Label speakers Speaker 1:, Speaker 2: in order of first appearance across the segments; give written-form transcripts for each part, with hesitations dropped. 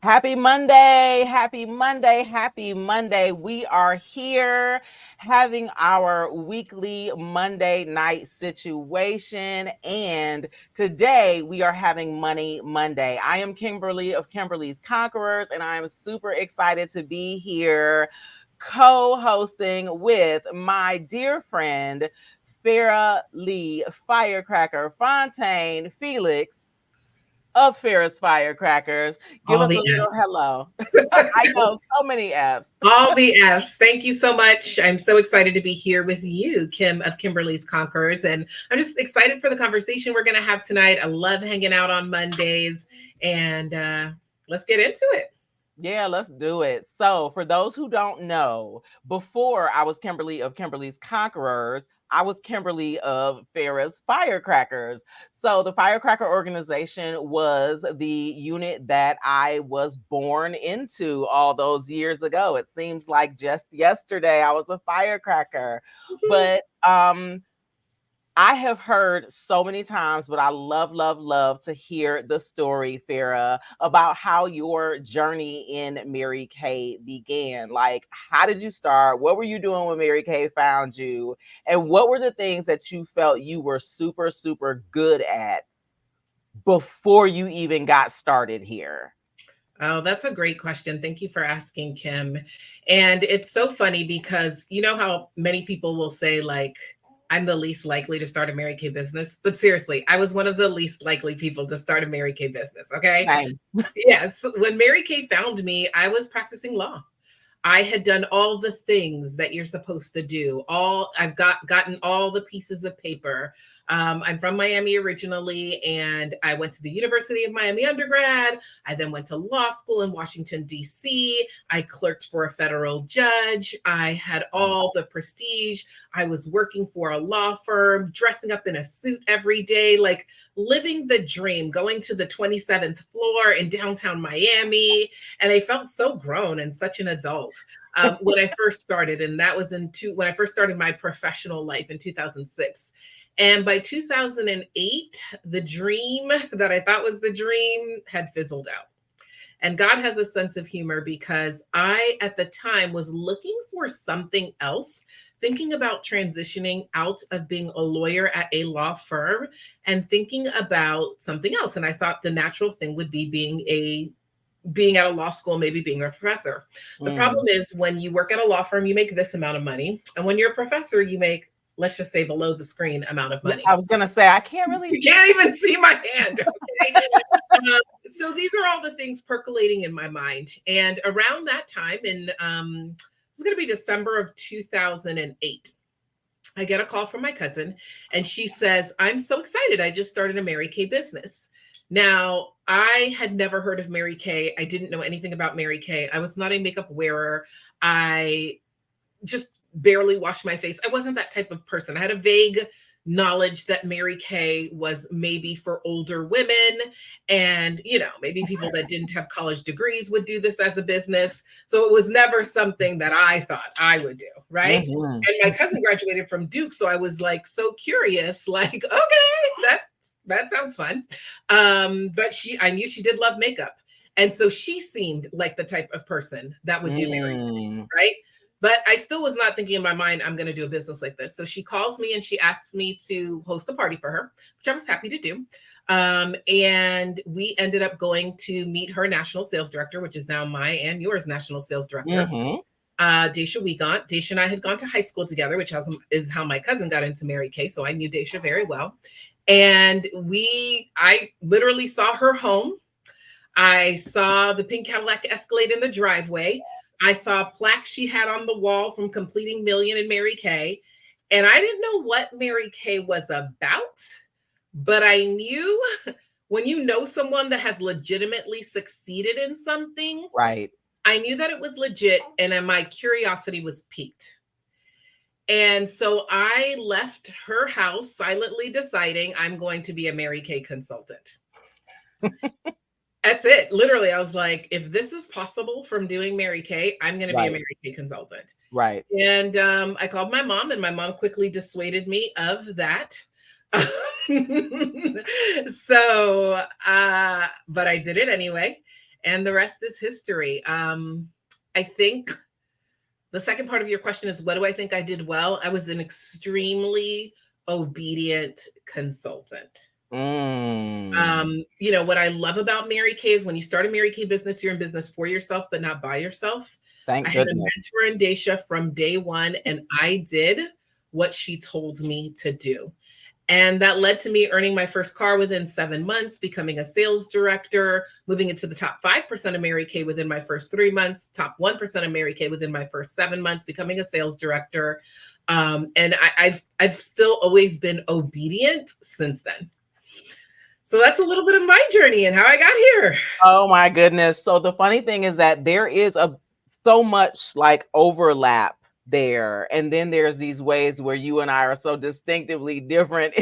Speaker 1: Happy Monday, happy Monday, happy Monday. We are here having our weekly Monday night situation. And today we are having Money Monday. I am Kimberly of Kimberly's Conquerors, and I am super excited to be here co-hosting with my dear friend, Farrah Lee Firecracker Fontaine Felix of Ferris Firecrackers. Give
Speaker 2: All
Speaker 1: us a
Speaker 2: the
Speaker 1: little
Speaker 2: F's.
Speaker 1: hello. I know so many F's.
Speaker 2: All the F's. Thank you so much. I'm so excited to be here with you, Kim of Kimberly's Conquerors. And I'm just excited for the conversation we're going to have tonight. I love hanging out on Mondays. And let's get into it.
Speaker 1: Yeah, let's do it. So, for those who don't know, before I was Kimberly of Kimberly's Conquerors, I was Kimberly of Ferris Firecrackers. So, the Firecracker organization was the unit that I was born into all those years ago. It seems like just yesterday I was a firecracker. But I have heard so many times, but I love, love, love to hear the story, Farrah, about how your journey in Mary Kay began. Like, how did you start? What were you doing when Mary Kay found you? And what were the things that you felt you were super, super good at before you even got started here?
Speaker 2: Oh, that's a great question. Thank you for asking, Kim. And it's so funny because you know how many people will say, like, I'm the least likely to start a Mary Kay business. But seriously, I was one of the least likely people to start a Mary Kay business. Okay.
Speaker 1: Same.
Speaker 2: Yes. When Mary Kay found me, I was practicing law. I had done all the things that you're supposed to do. I've gotten all the pieces of paper. I'm from Miami originally, and I went to the University of Miami undergrad. I then went to law school in Washington, D.C. I clerked for a federal judge. I had all the prestige. I was working for a law firm, dressing up in a suit every day, like living the dream, going to the 27th floor in downtown Miami. And I felt so grown and such an adult when I first started. And that was when I first started my professional life in 2006. And by 2008, the dream that I thought was the dream had fizzled out. And God has a sense of humor because I, at the time, was looking for something else, thinking about transitioning out of being a lawyer at a law firm and thinking about something else. And I thought the natural thing would be being at a law school, maybe being a professor. The problem is when you work at a law firm, you make this amount of money. And when you're a professor, you make, let's just say, below the screen amount of money.
Speaker 1: I was going to say, I can't really.
Speaker 2: You can't even see my hand. Okay? So these are all the things percolating in my mind. And around that time, it's going to be December of 2008, I get a call from my cousin, and she says, I'm so excited. I just started a Mary Kay business. Now, I had never heard of Mary Kay. I didn't know anything about Mary Kay. I was not a makeup wearer. I just barely washed my face. I wasn't that type of person. I had a vague knowledge that Mary Kay was maybe for older women, and maybe people that didn't have college degrees would do this as a business. So it was never something that I thought I would do, right? And my cousin graduated from Duke, so I was like so curious, like, okay, that sounds fun. But I knew she did love makeup, and so she seemed like the type of person that would do Mary Kay, right? But I still was not thinking in my mind, I'm going to do a business like this. So she calls me and she asks me to host a party for her, which I was happy to do. And we ended up going to meet her national sales director, which is now my and yours national sales director, Daisha Wiegand. Daisha and I had gone to high school together, which is how my cousin got into Mary Kay. So I knew Daisha very well. And I literally saw her home. I saw the pink Cadillac Escalade in the driveway. I saw a plaque she had on the wall from completing Million in Mary Kay. And I didn't know what Mary Kay was about, but I knew when you know someone that has legitimately succeeded in something,
Speaker 1: right?
Speaker 2: I knew that it was legit, and my curiosity was piqued. And so I left her house silently deciding I'm going to be a Mary Kay consultant. That's it. Literally, I was like, if this is possible from doing Mary Kay, I'm going to be a Mary Kay consultant.
Speaker 1: Right.
Speaker 2: And I called my mom, and my mom quickly dissuaded me of that. So, but I did it anyway. and the rest is history. I think the second part of your question is, what do I think I did well? I was an extremely obedient consultant.
Speaker 1: Mm.
Speaker 2: What I love about Mary Kay is when you start a Mary Kay business, you're in business for yourself, but not by yourself. I
Speaker 1: Thank
Speaker 2: had a
Speaker 1: goodness.
Speaker 2: mentor in Daisha from day one, and I did what she told me to do. And that led to me earning my first car within 7 months, becoming a sales director, moving into the top 5% of Mary Kay within my first 3 months, top 1% of Mary Kay within my first 7 months, becoming a sales director. And I've still always been obedient since then. So that's a little bit of my journey and how I got here.
Speaker 1: Oh my goodness. So the funny thing is that there is so much like overlap there. And then there's these ways where you and I are so distinctively different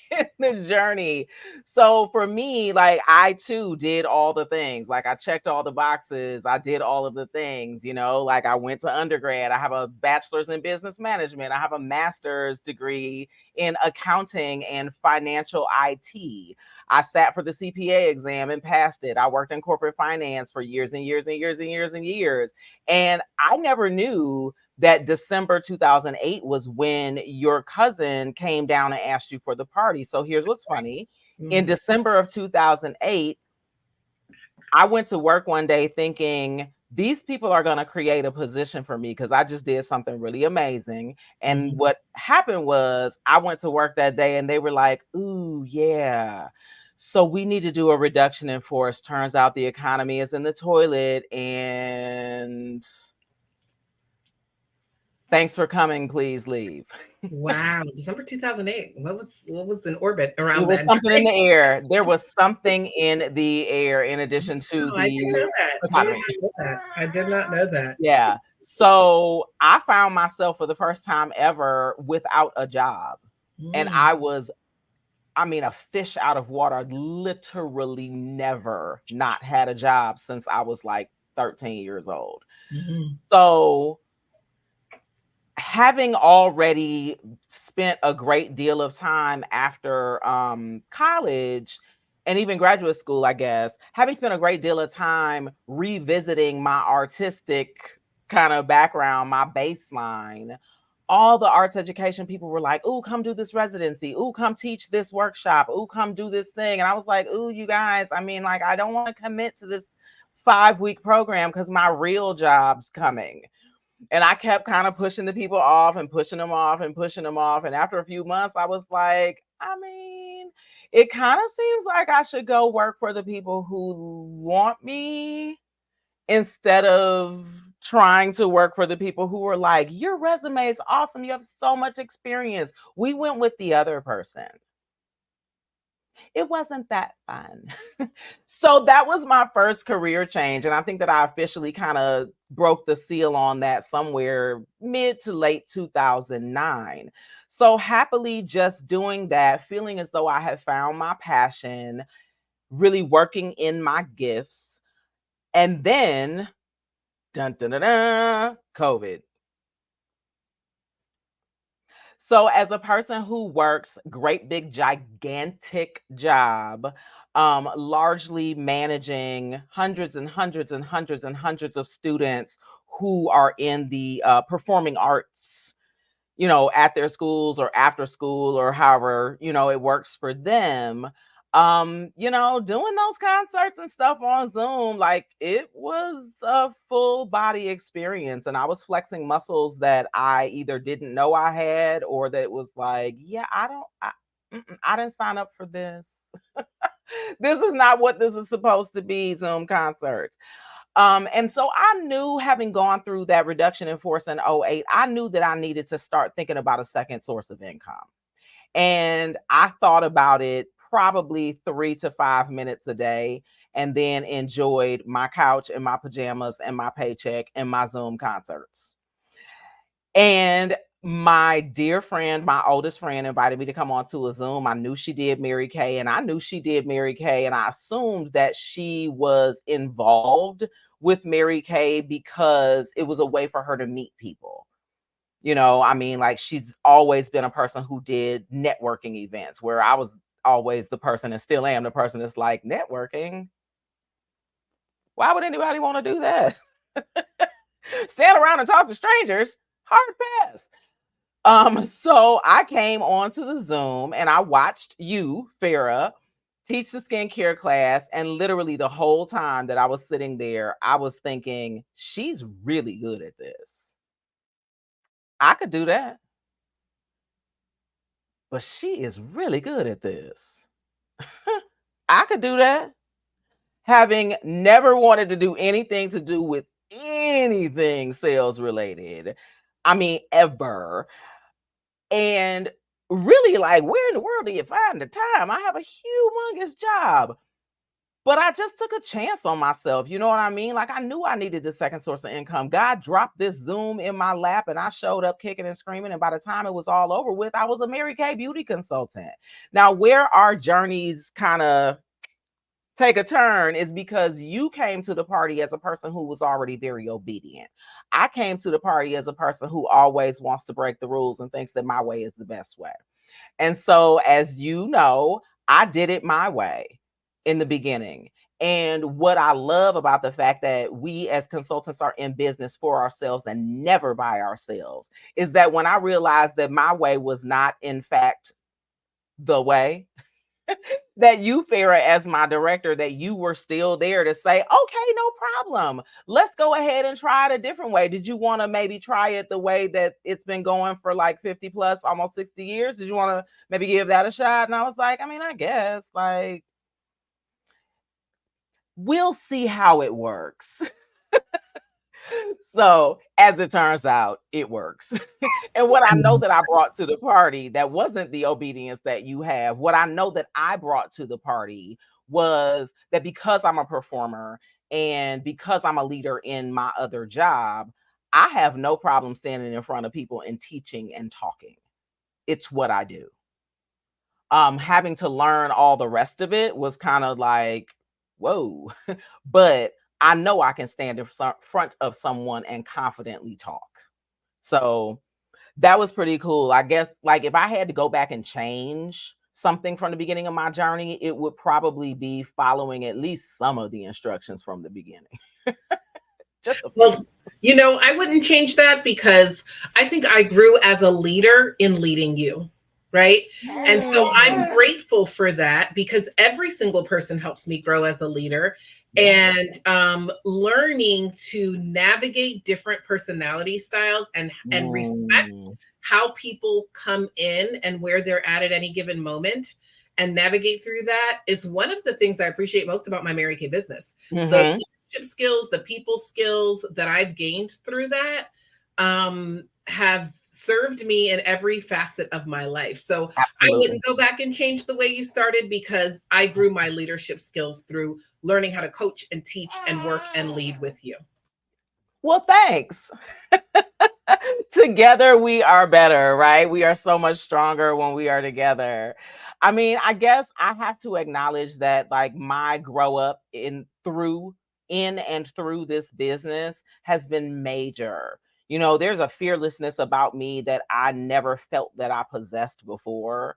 Speaker 1: in the journey. So for me, like I too did all the things. Like I checked all the boxes. I did all of the things, like I went to undergrad. I have a bachelor's in business management. I have a master's degree in accounting and financial IT. I sat for the CPA exam and passed it. I worked in corporate finance for years and years and years and years and years. And I never knew that December 2008 was when your cousin came down and asked you for the party. So here's what's funny. In December of 2008, I went to work one day thinking, these people are going to create a position for me because I just did something really amazing. And what happened was I went to work that day and they were like, ooh, yeah. So we need to do a reduction in force. Turns out the economy is in the toilet and thanks for coming. Please leave.
Speaker 2: Wow, December 2008. What was in orbit
Speaker 1: It
Speaker 2: around
Speaker 1: was
Speaker 2: then?
Speaker 1: something in the air. There was something in the air in addition to
Speaker 2: Oh, I didn't
Speaker 1: the
Speaker 2: know that. I did
Speaker 1: economy.
Speaker 2: not know that. I did not know that.
Speaker 1: Yeah. So I found myself for the first time ever without a job. And
Speaker 2: Mm,
Speaker 1: I was, I mean, a fish out of water. I'd literally never not had a job since I was like 13 years old.
Speaker 2: mhm,
Speaker 1: So having already spent a great deal of time after college and even graduate school, I guess, having spent a great deal of time revisiting my artistic kind of background, my baseline, all the arts education people were like, "Ooh, come do this residency. Ooh, come teach this workshop. Ooh, come do this thing." And I was like, "Ooh, you guys, I mean, like, I don't want to commit to this 5-week program because my real job's coming." And I kept kind of pushing the people off and pushing them off and pushing them off. And after a few months, I was like, I mean, it kind of seems like I should go work for the people who want me instead of trying to work for the people who were like, your resume is awesome. You have so much experience. We went with the other person. It wasn't that fun. So that was my first career change. And I think that I officially kind of broke the seal on that somewhere mid to late 2009. So happily just doing that, feeling as though I had found my passion, really working in my gifts. And then, dun, dun, dun, dun, COVID. So, as a person who works great big gigantic job, largely managing hundreds and hundreds and hundreds and hundreds of students who are in the performing arts, at their schools or after school or however, it works for them. Doing those concerts and stuff on Zoom, like it was a full body experience. And I was flexing muscles that I either didn't know I had or that was like, yeah, I didn't sign up for this. This is not what this is supposed to be, Zoom concerts. And so I knew, having gone through that reduction in force in '08, I knew that I needed to start thinking about a second source of income. And I thought about it probably 3 to 5 minutes a day, and then enjoyed my couch and my pajamas and my paycheck and my Zoom concerts. And my dear friend, my oldest friend, invited me to come on to a Zoom. I knew she did Mary Kay, and I knew she did Mary Kay, and I assumed that she was involved with Mary Kay because it was a way for her to meet people. I mean, like she's always been a person who did networking events, where I was always the person and still am the person that's like, networking. Why would anybody want to do that? Stand around and talk to strangers? Hard pass. So I came onto the Zoom and I watched you, Farah, teach the skincare class. And literally the whole time that I was sitting there, I was thinking, she's really good at this. I could do that, but she is really good at this. I could do that. Having never wanted to do anything to do with anything sales related. I mean, ever. And really, like, where in the world do you find the time? I have a humongous job. But I just took a chance on myself. You know what I mean? Like, I knew I needed the second source of income. God dropped this Zoom in my lap and I showed up kicking and screaming. And by the time it was all over with, I was a Mary Kay beauty consultant. Now, where our journeys kind of take a turn is because you came to the party as a person who was already very obedient. I came to the party as a person who always wants to break the rules and thinks that my way is the best way. And so, as you know, I did it my way in the beginning. And what I love about the fact that we as consultants are in business for ourselves and never by ourselves is that when I realized that my way was not, in fact, the way, that you, Farah, as my director, that you were still there to say, okay, no problem. Let's go ahead and try it a different way. Did you want to maybe try it the way that it's been going for like 50 plus, almost 60 years? Did you want to maybe give that a shot? And I was like, I mean, I guess like we'll see how it works. So, as it turns out, it works. And what I know that I brought to the party that wasn't the obedience that you have, what I know that I brought to the party was that because I'm a performer and because I'm a leader in my other job, I have no problem standing in front of people and teaching and talking. It's what I do. Having to learn all the rest of it was kind of like, whoa. But I know I can stand in front of someone and confidently talk. So that was pretty cool. I guess, like, if I had to go back and change something from the beginning of my journey, it would probably be following at least some of the instructions from the beginning. Just a few.
Speaker 2: Well, I wouldn't change that because I think I grew as a leader in leading you. Right. And so I'm grateful for that because every single person helps me grow as a leader. And learning to navigate different personality styles and respect how people come in and where they're at any given moment and navigate through that is one of the things I appreciate most about my Mary Kay business. The leadership skills, the people skills that I've gained through that have served me in every facet of my life. So absolutely. I wouldn't go back and change the way you started because I grew my leadership skills through learning how to coach and teach and work and lead with you.
Speaker 1: Well, thanks. Together we are better, right? We are so much stronger when we are together. I mean, I guess I have to acknowledge that like my grow up in and through this business has been major. There's a fearlessness about me that I never felt that I possessed before.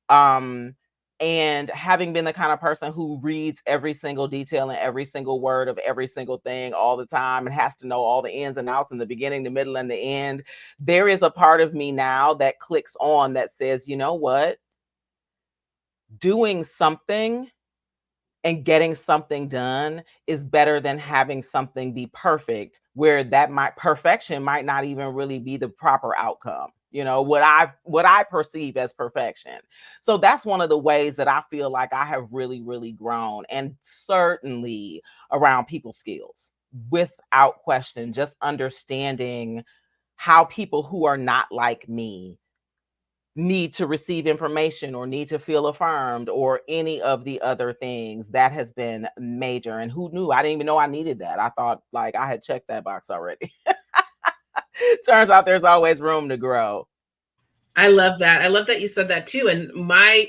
Speaker 1: And having been the kind of person who reads every single detail and every single word of every single thing all the time and has to know all the ins and outs in the beginning, the middle, and the end, there is a part of me now that clicks on that says, you know what? Doing something and getting something done is better than having something be perfect, where perfection might not even really be the proper outcome. What I perceive as perfection. So that's one of the ways that I feel like I have really, really grown, and certainly around people skills, without question, just understanding how people who are not like me need to receive information or need to feel affirmed or any of the other things. That has been major. And who knew? I didn't even know I needed that. I thought like I had checked that box already. Turns out there's always room to grow.
Speaker 2: I love that. I love that you said that too. And my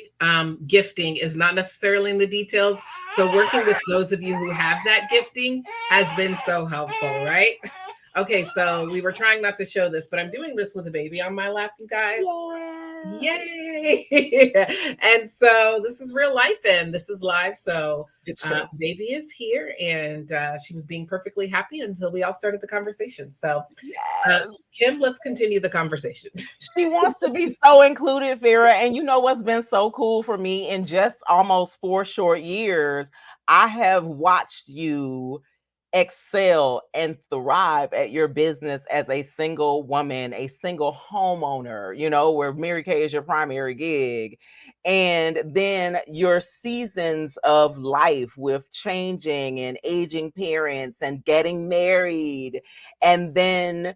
Speaker 2: gifting is not necessarily in the details. So working with those of you who have that gifting has been so helpful, right? Okay, so we were trying not to show this, but I'm doing this with a baby on my lap, you guys. Yay. And so this is real life and this is live. So
Speaker 1: It's true.
Speaker 2: baby is here and she was being perfectly happy until we all started the conversation. So uh,
Speaker 1: Yes.
Speaker 2: Kim, let's continue the conversation.
Speaker 1: She wants to be so included, Vera. And you know what's been so cool for me in just almost 4 short years? I have watched you excel and thrive at your business as a single woman, a single homeowner, where Mary Kay is your primary gig. And then your seasons of life with changing and aging parents and getting married. And then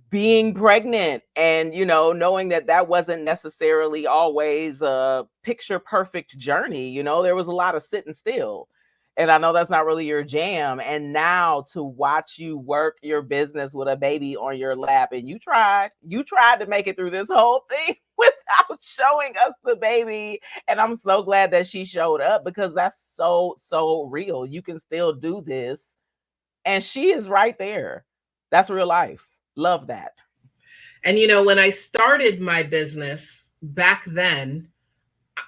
Speaker 1: being pregnant and knowing that that wasn't necessarily always a picture perfect journey. There was a lot of sitting still, and I know that's not really your jam. And now to watch you work your business with a baby on your lap, and you tried to make it through this whole thing without showing us the baby. And I'm so glad that she showed up, because that's so real. You can still do this, and she is right there. That's real life. Love that.
Speaker 2: And when I started my business back then,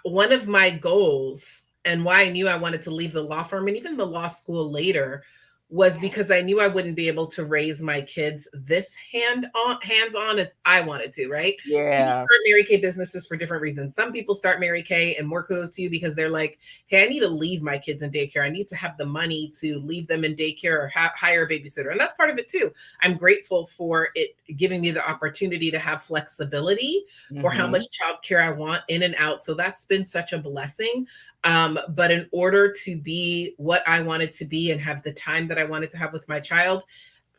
Speaker 2: one of my goals and why I knew I wanted to leave the law firm and even the law school later was because I knew I wouldn't be able to raise my kids this hands on as I wanted to, right? People
Speaker 1: Yeah.
Speaker 2: start Mary Kay businesses for different reasons. Some people start Mary Kay, and more kudos to you, because they're like, hey, I need to leave my kids in daycare. I need to have the money to leave them in daycare or hire a babysitter. And that's part of it too. I'm grateful for it giving me the opportunity to have flexibility for how much childcare I want in and out. So that's been such a blessing. But in order to be what I wanted to be and have the time that I wanted to have with my child,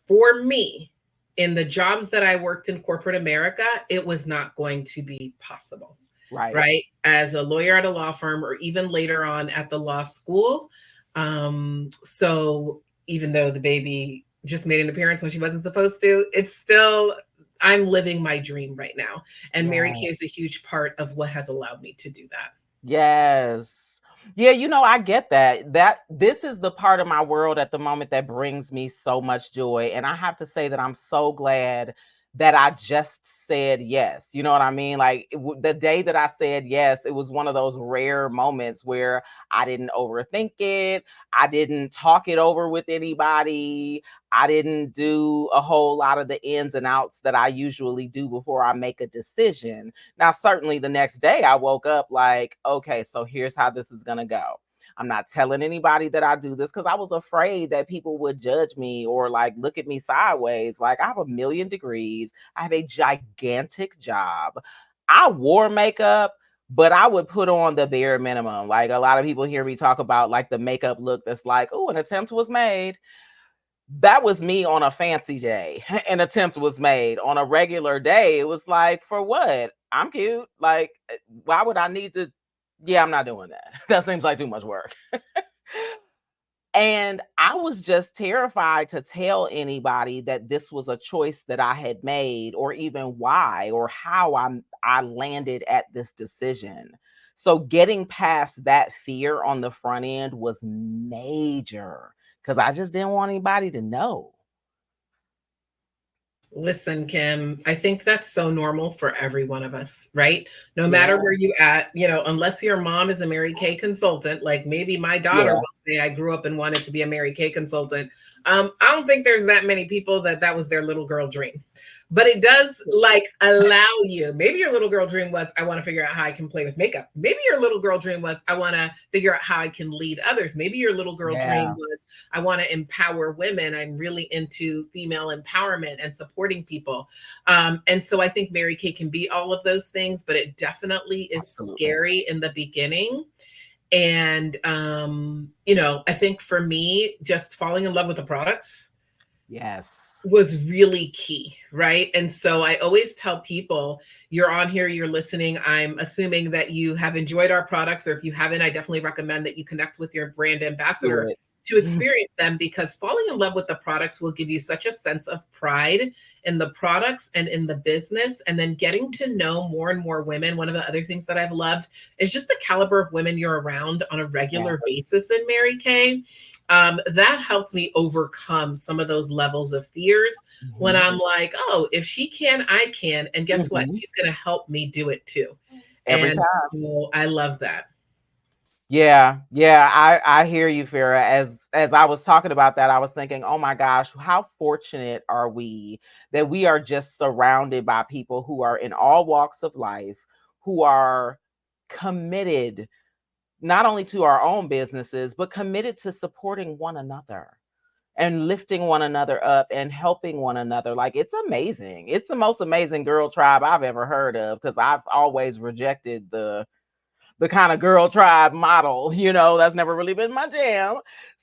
Speaker 2: for me, in the jobs that I worked in corporate America, it was not going to be possible. Right. As a lawyer at a law firm, or even later on at the law school. So even though the baby just made an appearance when she wasn't supposed to, it's still, I'm living my dream right now. And Mary Kay is a huge part of what has allowed me to do that.
Speaker 1: Yes. Yeah, I get that. This is the part of my world at the moment that brings me so much joy. And I have to say that I'm so glad that I just said yes. You know what I mean? Like the day that I said yes, it was one of those rare moments where I didn't overthink it. I didn't talk it over with anybody. I didn't do a whole lot of the ins and outs that I usually do before I make a decision. Now, certainly the next day I woke up like, okay, so here's how this is going to go. I'm not telling anybody that I do this, because I was afraid that people would judge me or like look at me sideways. Like, I have a million degrees. I have a gigantic job. I wore makeup, but I would put on the bare minimum. Like, a lot of people hear me talk about like the makeup look that's like, oh, an attempt was made. That was me on a fancy day. An attempt was made. On a regular day, it was like, for what? I'm cute. Like, why would I need to? Yeah, I'm not doing that. That seems like too much work. And I was just terrified to tell anybody that this was a choice that I had made, or even why or how I landed at this decision. So getting past that fear on the front end was major, because I just didn't want anybody to know.
Speaker 2: Listen, Kim, I think that's so normal for every one of us, right? No matter
Speaker 1: Yeah.
Speaker 2: where you at, unless your mom is a Mary Kay consultant, like maybe my daughter
Speaker 1: Yeah.
Speaker 2: will say, I grew up and wanted to be a Mary Kay consultant. I don't think there's that many people that was their little girl dream. But it does like allow you. Maybe your little girl dream was, I want to figure out how I can play with makeup. Maybe your little girl dream was, I want to figure out how I can lead others. Maybe your little girl dream
Speaker 1: Yeah.
Speaker 2: was, I want to empower women. I'm really into female empowerment and supporting people. And so I think Mary Kay can be all of those things, but it definitely is
Speaker 1: Absolutely.
Speaker 2: scary in the beginning. And, I think for me, just falling in love with the products
Speaker 1: Yes.
Speaker 2: was really key, right? And so I always tell people, you're on here, you're listening. I'm assuming that you have enjoyed our products, or if you haven't, I definitely recommend that you connect with your brand
Speaker 1: Do
Speaker 2: ambassador
Speaker 1: it.
Speaker 2: to experience them, because falling in love with the products will give you such a sense of pride in the products and in the business. And then getting to know more and more women. One of the other things that I've loved is just the caliber of women you're around on a
Speaker 1: Yeah.
Speaker 2: regular basis in Mary Kay. That helps me overcome some of those levels of fears when
Speaker 1: Mhm.
Speaker 2: I'm like, oh, if she can, I can. And guess what?
Speaker 1: Mhm.
Speaker 2: She's going to help me do it too.
Speaker 1: Every
Speaker 2: And
Speaker 1: time.
Speaker 2: so I love that.
Speaker 1: Yeah, yeah, I hear you, Farah. As I was talking about that, I was thinking, oh my gosh, how fortunate are we that we are just surrounded by people who are in all walks of life, who are committed not only to our own businesses, but committed to supporting one another and lifting one another up and helping one another. Like, it's amazing. It's the most amazing girl tribe I've ever heard of, because I've always rejected the kind of girl tribe model, that's never really been my jam.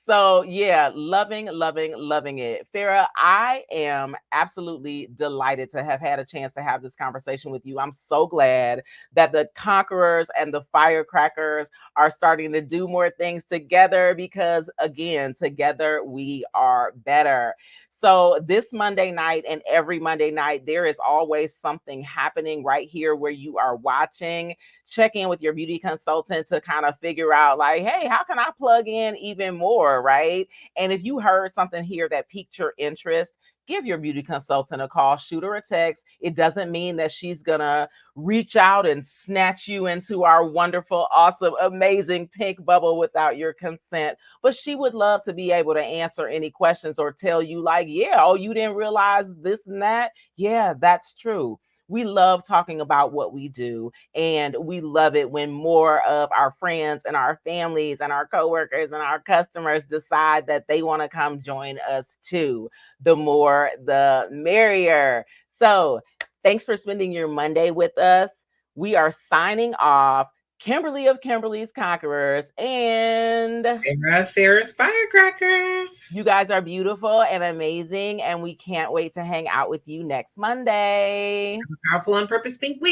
Speaker 1: So yeah, loving, loving, loving it. Farah, I am absolutely delighted to have had a chance to have this conversation with you. I'm so glad that the Conquerors and the Firecrackers are starting to do more things together, because again, together we are better. So this Monday night and every Monday night, there is always something happening right here where you are watching. Check in with your beauty consultant to kind of figure out, like, hey, how can I plug in even more, right? And if you heard something here that piqued your interest, give your beauty consultant a call, shoot her a text. It doesn't mean that she's gonna reach out and snatch you into our wonderful, awesome, amazing pink bubble without your consent, but she would love to be able to answer any questions or tell you, like, yeah, oh, you didn't realize this and that. Yeah, that's true. We love talking about what we do, and we love it when more of our friends and our families and our coworkers and our customers decide that they want to come join us too. The more, the merrier. So, thanks for spending your Monday with us. We are signing off. Kimberly of Kimberly's Conquerors, and
Speaker 2: Sarah Ferris Firecrackers.
Speaker 1: you guys are beautiful and amazing, and we can't wait to hang out with you next Monday.
Speaker 2: Powerful on Purpose Pink Week.